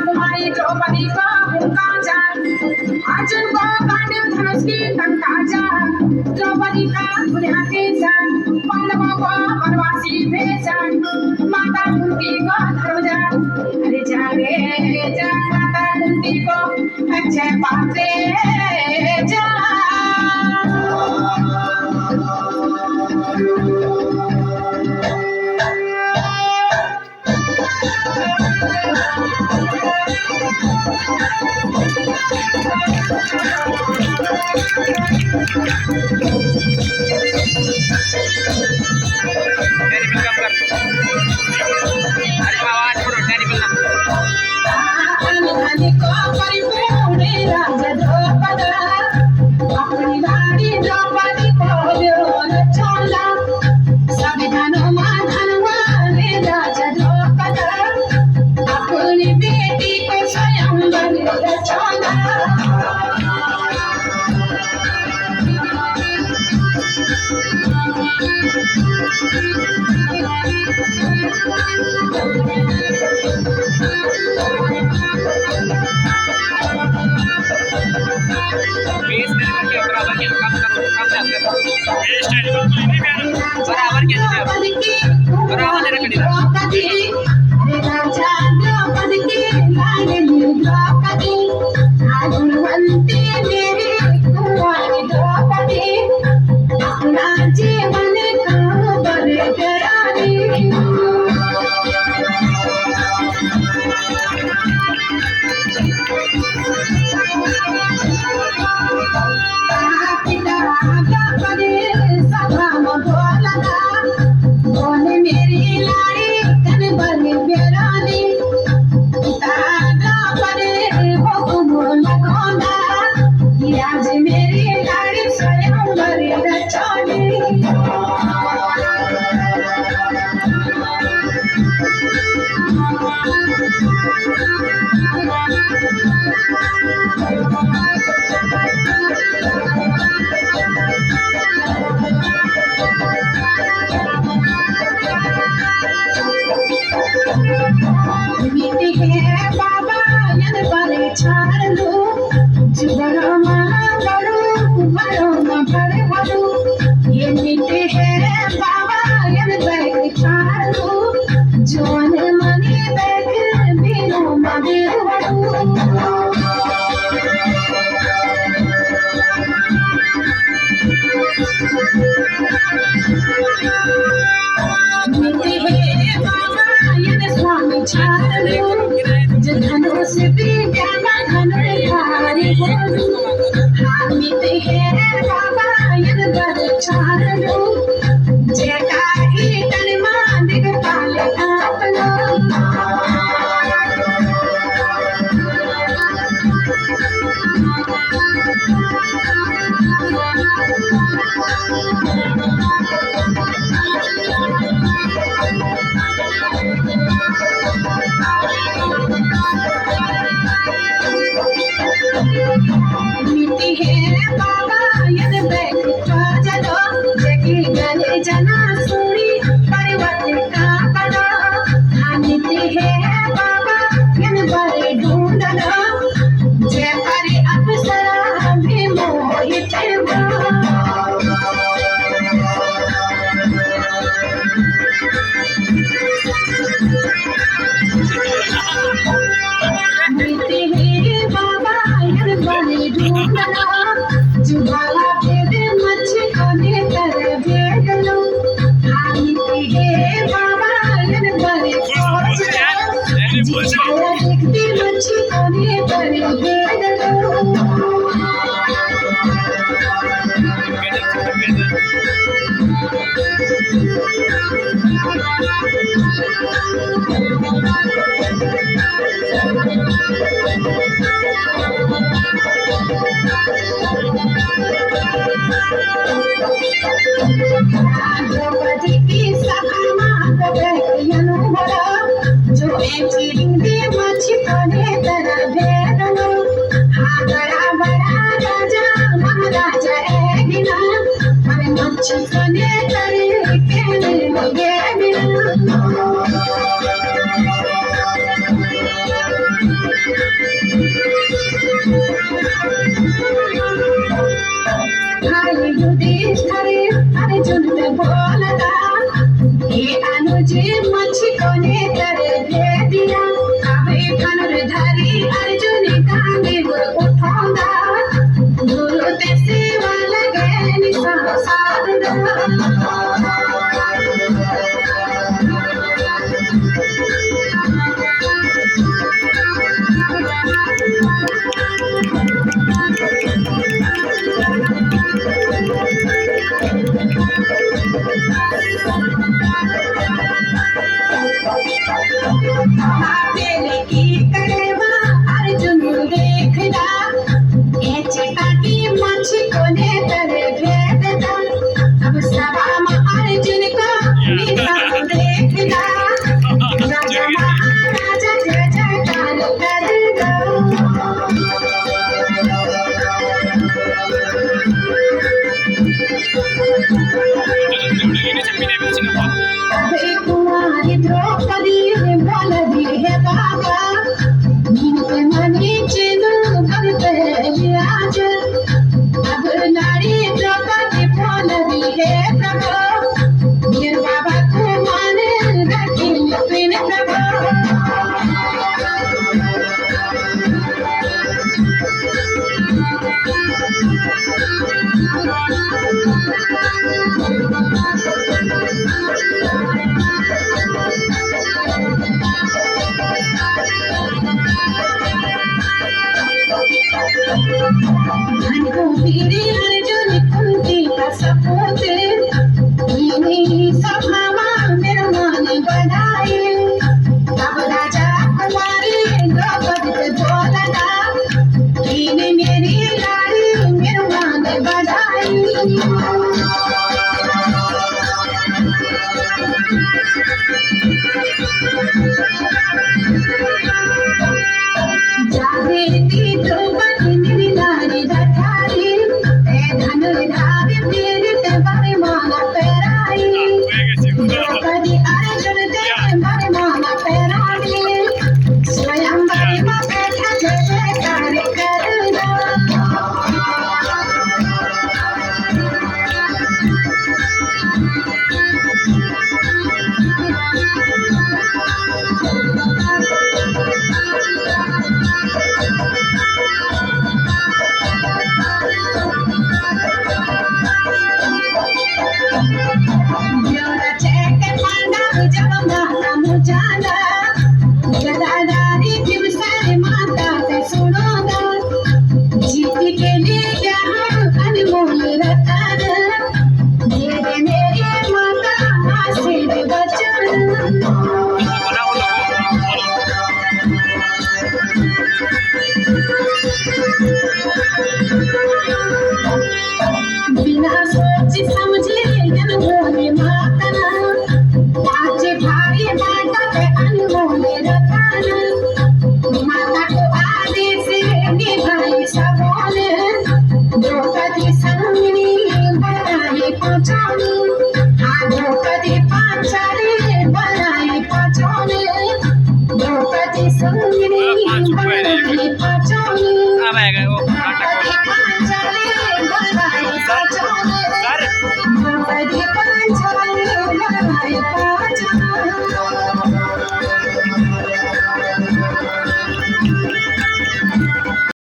कुमारी द्रौपदी को भूखा जा अर्जुन को पांडव धनुष की टंका जा द्रौपदी का दुनिया के जान पांडवों को वनवासी भेजा माता कुंती को धरो जा अरे जा माता कुंती को अक्षय पात्रे जा जो हाय युधिष्ठिर अर्जुन ने बोला ये अनुजे मच्छी कोने कर दे दिया अबे धनुर्धारी अर्जुन कांधे उठाऊंगा गुरु ते सेवा लगे निशान साधना बेले की कड़वा अर्जुन देखदा एचे ताकी मच्छी कोने कर भेददा अब सभा में अर्जुन को निशान देखदा राजा महाराजा जय जयकार करदा अबे कुमारी द्रौपदी बोल दी है बाबा नीचे मनी चिन्ह भगते आज अब नारी द्रौपदी बोल दी है प्रभु वीर बाबा को माने रखी प्रेम धन को पीड़े